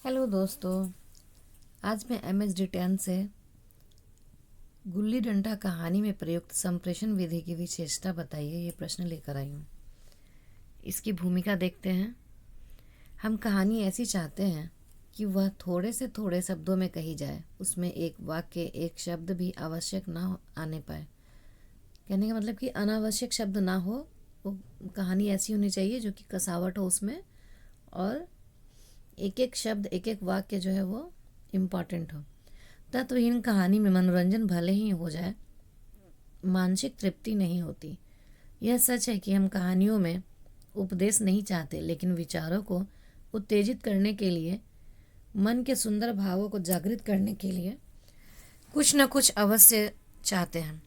Hello दोस्तों, आज मैं MS-10 से गुल्ली डंडा कहानी में प्रयुक्त संप्रेषण विधि की विशेषता बताइए, ये प्रश्न लेकर आई हूँ। इसकी भूमिका देखते हैं। हम कहानी ऐसी चाहते हैं कि वह थोड़े से थोड़े शब्दों में कही जाए, उसमें एक वाक्य एक शब्द भी आवश्यक ना आने पाए। कहने का मतलब कि अनावश्यक शब्द ना हो। वो कहानी ऐसी होनी चाहिए जो कि कसावट हो उसमें, और एक एक शब्द एक एक वाक्य जो है वो इम्पॉर्टेंट हो। तत्वहीन कहानी में मनोरंजन भले ही हो जाए, मानसिक तृप्ति नहीं होती। यह सच है कि हम कहानियों में उपदेश नहीं चाहते, लेकिन विचारों को उत्तेजित करने के लिए, मन के सुंदर भावों को जागृत करने के लिए कुछ न कुछ अवश्य चाहते हैं।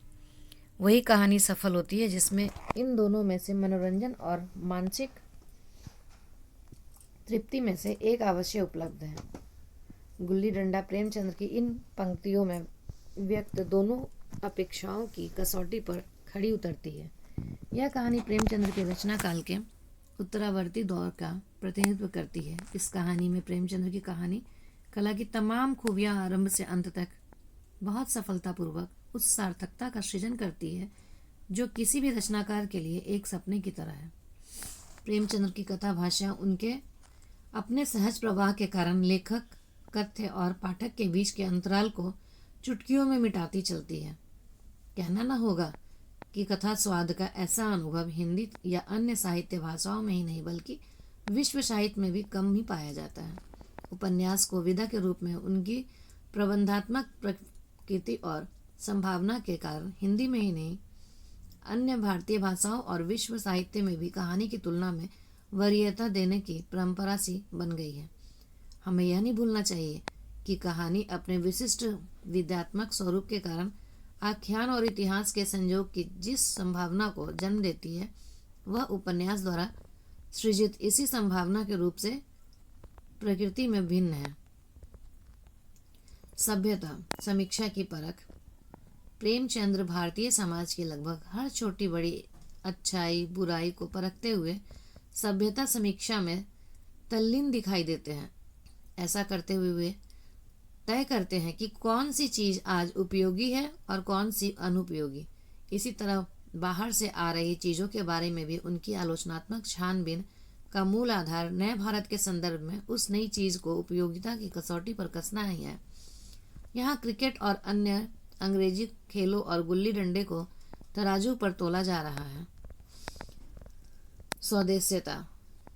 वही कहानी सफल होती है जिसमें इन दोनों में से मनोरंजन और मानसिक तृप्ति में से एक अवश्य उपलब्ध है। गुल्ली डंडा प्रेमचंद्र की इन पंक्तियों में व्यक्त दोनों अपेक्षाओं की कसौटी पर खड़ी उतरती है। यह कहानी प्रेमचंद्र के रचना काल के उत्तरावर्ती दौर का प्रतिनिधित्व करती है। इस कहानी में प्रेमचंद्र की कहानी कला की तमाम खूबियां आरंभ से अंत तक बहुत सफलतापूर्वक उस सार्थकता का सृजन करती है जो किसी भी रचनाकार के लिए एक सपने की तरह है। प्रेमचंद्र की कथा भाषा उनके अपने सहज प्रवाह के कारण लेखक, कथ्य और पाठक के बीच के अंतराल को चुटकियों में मिटाती चलती है। कहना न होगा कि कथा स्वाद का ऐसा अनुभव हिंदी या अन्य साहित्य भाषाओं में ही नहीं बल्कि विश्व साहित्य में भी कम ही पाया जाता है। उपन्यास को विधा के रूप में उनकी प्रबंधात्मक प्रकृति और संभावना के कारण हिंदी में ही नहीं, अन्य भारतीय भाषाओं और विश्व साहित्य में भी कहानी की तुलना में वरीयता देने की परंपरा सी बन गई है। हमें यह नहीं भूलना चाहिए कि कहानी अपने विशिष्ट विद्यात्मक स्वरूप के कारण आख्यान और इतिहास के संयोग की जिस संभावना को जन्म देती है, वह उपन्यास द्वारा सृजित इसी संभावना के रूप से प्रकृति में भिन्न है। सभ्यता समीक्षा की परख। प्रेमचंद्र भारतीय समाज की लगभग हर छोटी बड़ी अच्छाई बुराई को परखते हुए सभ्यता समीक्षा में तल्लीन दिखाई देते हैं। ऐसा करते हुए वे तय करते हैं कि कौन सी चीज़ आज उपयोगी है और कौन सी अनुपयोगी। इसी तरह बाहर से आ रही चीज़ों के बारे में भी उनकी आलोचनात्मक छानबीन का मूल आधार नए भारत के संदर्भ में उस नई चीज़ को उपयोगिता की कसौटी पर कसना ही है। यहाँ क्रिकेट और अन्य अंग्रेजी खेलों और गुल्ली डंडे को तराजू पर तोला जा रहा है।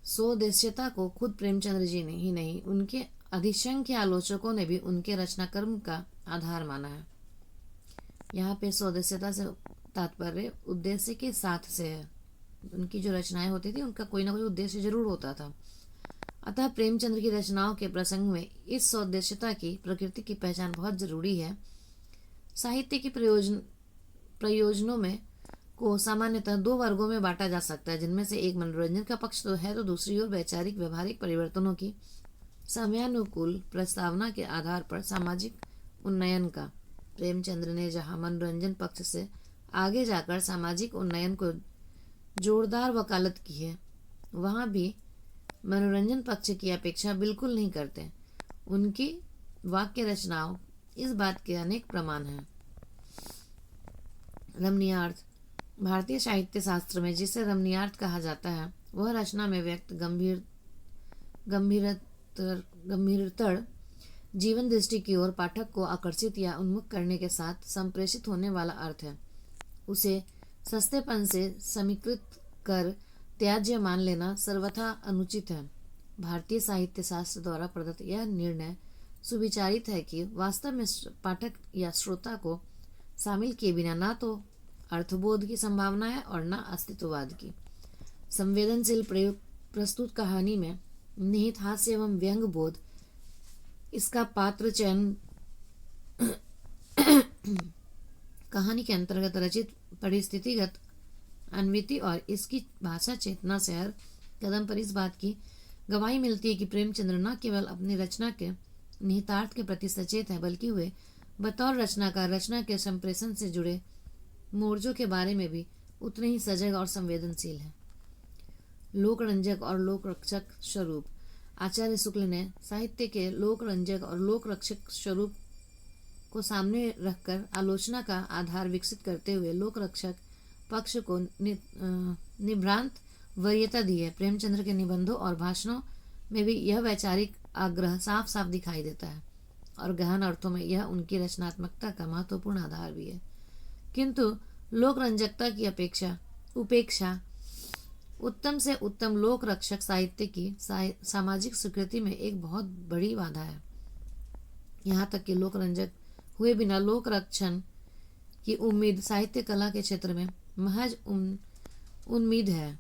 स्वदेश्यता को खुद प्रेमचंद्र जी ने ही नहीं, उनके अधिसंख्य आलोचकों ने भी उनके रचनाक्रम का आधार माना है। यहाँ पे स्वदेश्यता से तात्पर्य उद्देश्य के साथ से है। उनकी जो रचनाएं होती थी उनका कोई ना कोई उद्देश्य जरूर होता था। अतः प्रेमचंद्र की रचनाओं के प्रसंग में इस स्वदेश्यता की प्रकृति की पहचान बहुत जरूरी है। साहित्य की प्रयोजनों में को सामान्यतः दो वर्गों में बांटा जा सकता है, जिनमें से एक मनोरंजन का पक्ष तो है, तो दूसरी ओर वैचारिक व्यवहारिक परिवर्तनों की समयानुकूल प्रस्तावना के आधार पर सामाजिक उन्नयन का। प्रेमचंद्र ने जहाँ मनोरंजन पक्ष से आगे जाकर सामाजिक उन्नयन को जोरदार वकालत की है, वहाँ भी मनोरंजन पक्ष की अपेक्षा बिल्कुल नहीं करते। उनकी वाक्य रचनाओं इस बात के अनेक प्रमाण हैं। रमणीयार्थ। भारतीय साहित्य शास्त्र में जिसे रमणीयार्थ कहा जाता है, वह रचना में व्यक्त गंभीरतर जीवन दृष्टि की ओर पाठक को आकर्षित या उन्मुख करने के साथ संप्रेषित होने वाला अर्थ है। उसे सस्तेपन से समीकृत कर त्याज्य मान लेना सर्वथा अनुचित है। भारतीय साहित्य शास्त्र द्वारा प्रदत्त यह निर्णय सुविचारित है कि वास्तव में पाठक या श्रोता को शामिल किए बिना ना तो अर्थबोध की संभावना है और न अस्तित्ववाद की। संवेदनशील प्रस्तुत कहानी में निहित हास्य एवं व्यंग बोध, इसका पात्र चयन कहानी के अंतर्गत रचित परिस्थितिगत अन्विति और इसकी भाषा चेतना से हर कदम पर इस बात की गवाही मिलती है कि प्रेमचंद्र न केवल अपनी रचना के निहितार्थ के प्रति सचेत है, बल्कि वे बतौर रचनाकार रचना के संप्रेषण से जुड़े मोर्चों के बारे में भी उतने ही सजग और संवेदनशील है। लोकरंजक और लोकरक्षक स्वरूप। आचार्य शुक्ल ने साहित्य के लोक रंजक और लोक रक्षक स्वरूप को सामने रखकर आलोचना का आधार विकसित करते हुए लोक रक्षक पक्ष को निभ्रांत वरीयता दी है। प्रेमचंद्र के निबंधों और भाषणों में भी यह वैचारिक आग्रह साफ साफ दिखाई देता है और गहन अर्थों में यह उनकी रचनात्मकता का महत्वपूर्ण आधार भी है। किंतु लोक रंजकता की उपेक्षा उत्तम से उत्तम लोक रक्षक साहित्य की सामाजिक स्वीकृति में एक बहुत बड़ी बाधा है। यहाँ तक कि लोक रंजक हुए बिना लोक रक्षण की उम्मीद साहित्य कला के क्षेत्र में महज उम्मीद है,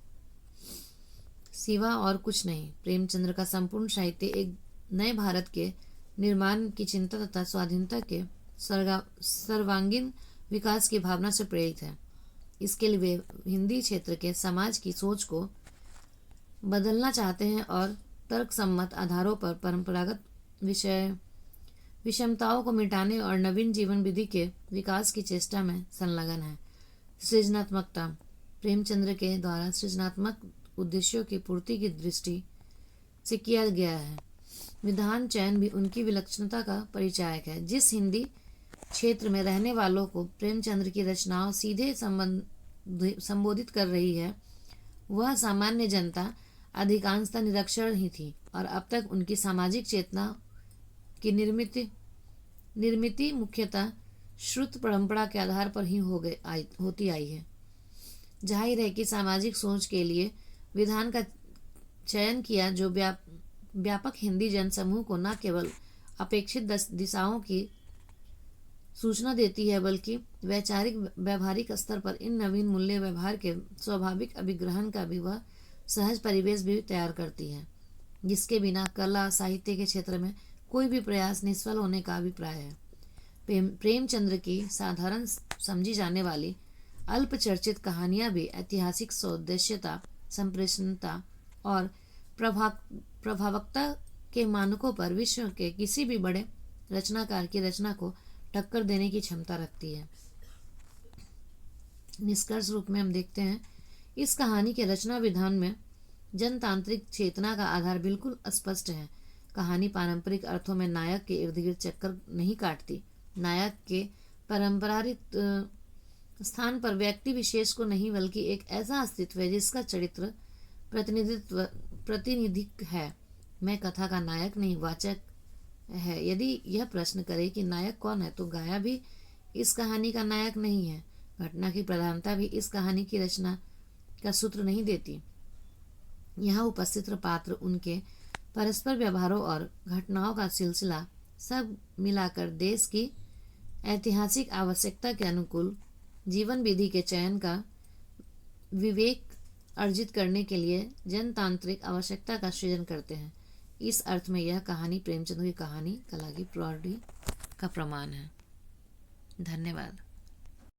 सिवा और कुछ नहीं। प्रेमचंद्र का संपूर्ण साहित्य एक नए भारत के निर्माण की चिंता तथा स्वाधीनता के सर्वांगीण विकास की भावना से प्रेरित है। इसके लिए वे हिंदी क्षेत्र के समाज की सोच को बदलना चाहते हैं और तर्कसम्मत आधारों पर परंपरागत विषमताओं को मिटाने और नवीन जीवन विधि के विकास की चेष्टा में संलग्न है। सृजनात्मकता प्रेमचंद्र के द्वारा सृजनात्मक उद्देश्यों की पूर्ति की दृष्टि से किया गया है। विधान चयन भी उनकी विलक्षणता का परिचायक है। जिस हिंदी क्षेत्र में रहने वालों को प्रेमचंद्र की रचनाओं सीधे संबोधित कर रही है, वह सामान्य जनता अधिकांशतः निरक्षर ही थी और अब तक उनकी सामाजिक चेतना की निर्मिति मुख्यतः श्रुत परंपरा के आधार पर ही होती आई है। जाहिर है कि सामाजिक सोच के लिए विधान का चयन किया जो व्यापक हिंदी जनसमूह को न केवल अपेक्षित दिशाओं की सूचना देती है बल्कि वैचारिक व्यवहारिक स्तर पर इन नवीन मूल्य व्यवहार के स्वाभाविक अभिग्रहण का भी वह सहज परिवेश भी तैयार करती है, जिसके बिना कला साहित्य के क्षेत्र में कोई भी प्रयास निष्फल होने का अभिप्राय है। प्रेमचंद्र की साधारण समझी जाने वाली अल्पचर्चित कहानियां भी ऐतिहासिक सौदेश्यता, संप्रेषणता और प्रभावकता के मानकों पर विश्व के किसी भी बड़े रचनाकार की रचना को टक्कर देने की क्षमता रखती है। निष्कर्ष रूप में हम देखते हैं, इस कहानी के रचना विधान में जनतांत्रिक चेतना का आधार बिल्कुल स्पष्ट है। कहानी पारंपरिक अर्थों में नायक के इर्द गिर्द चक्कर नहीं काटती। नायक के परंपरागत स्थान पर व्यक्ति विशेष को नहीं बल्कि एक ऐसा अस्तित्व है जिसका चरित्र प्रतिनिधिक है। मैं कथा का नायक नहीं, वाचक है। यदि यह प्रश्न करे कि नायक कौन है, तो गाया भी इस कहानी का नायक नहीं है। घटना की प्रधानता भी इस कहानी की रचना का सूत्र नहीं देती। यहाँ उपस्थित पात्र, उनके परस्पर व्यवहारों और घटनाओं का सिलसिला सब मिलाकर देश की ऐतिहासिक आवश्यकता के अनुकूल जीवन विधि के चयन का विवेक अर्जित करने के लिए जनतांत्रिक आवश्यकता का सृजन करते हैं। इस अर्थ में यह कहानी प्रेमचंद की कहानी कला की प्रौढ़ि का प्रमाण है। धन्यवाद।